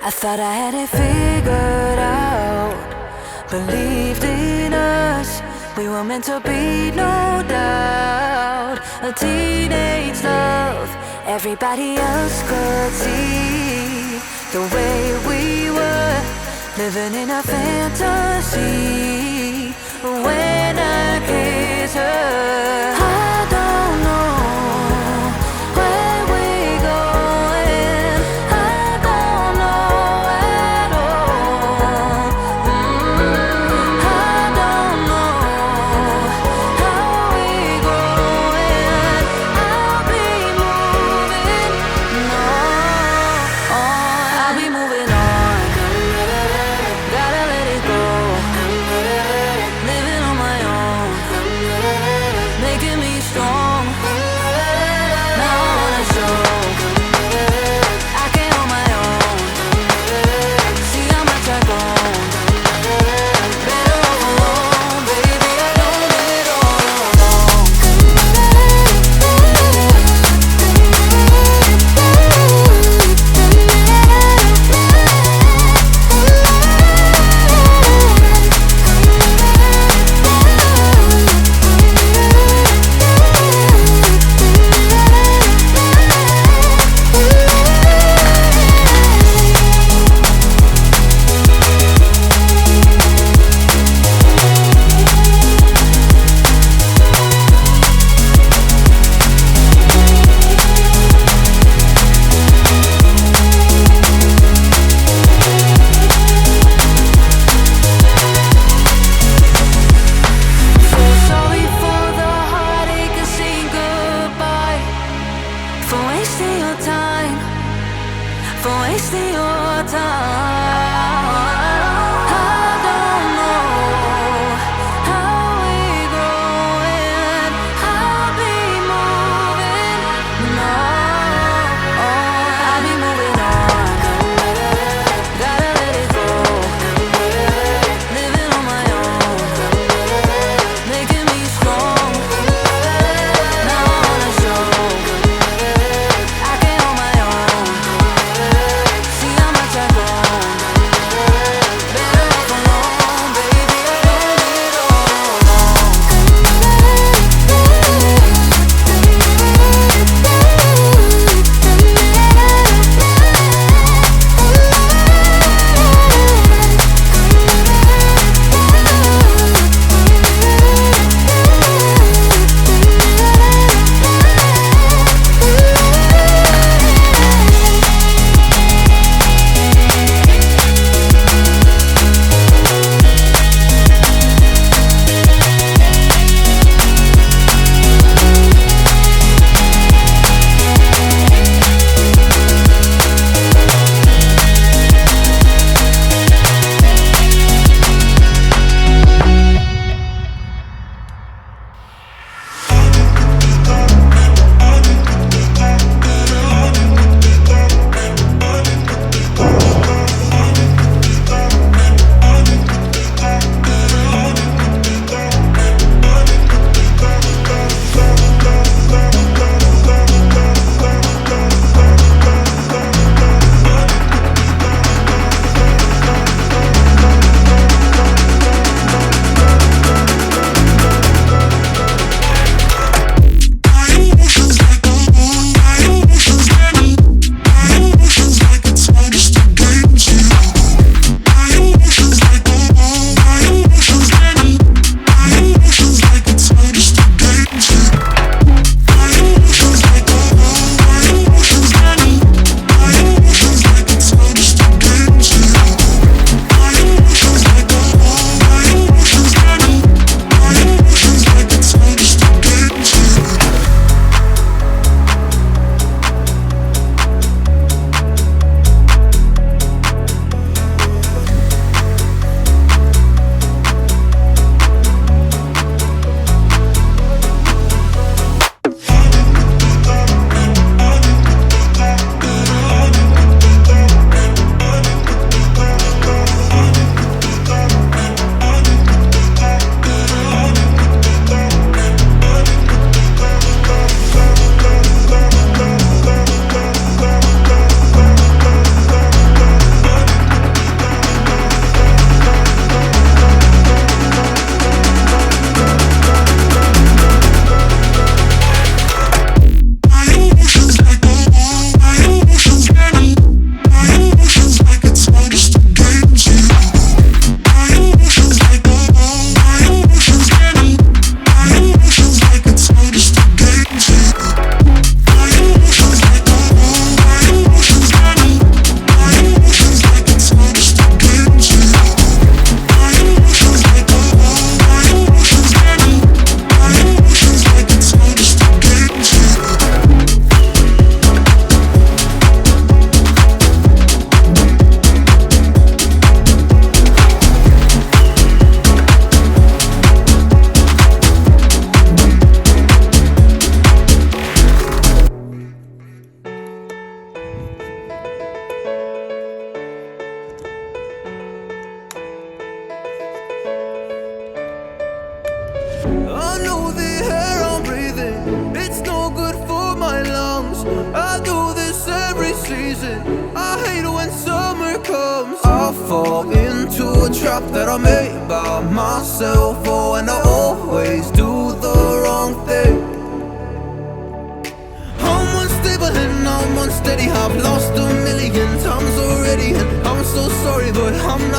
I thought I had it figured out, believed in us, we were meant to be, no doubt. A teenage love, everybody else could see the way we were, living in a fantasy. When I kiss her, I don't know where we're going, I don't know at all. I don't know how we're growing. I'll be moving on. I'll be moving on. Gotta let it go. Living on my own, making me strong. Now I wanna show I can hold my own. See how much I've grown. Better off alone, baby. I don't get all alone. Sorry for the heartache and saying goodbye, for wasting your time, for wasting your time. I don't know how we're growing. I'll be moving on. I'll be moving on. Gotta let it go. Living on my own, making me strong. Now I wanna show I can hold my own. See how much I've grown. sleazy. I hate it when summer comes. I fall into a trap that I made by myself. Oh, and I always do the wrong thing. I'm unstable and I'm unsteady. I've lost a million times already, and I'm so sorry, but I'm not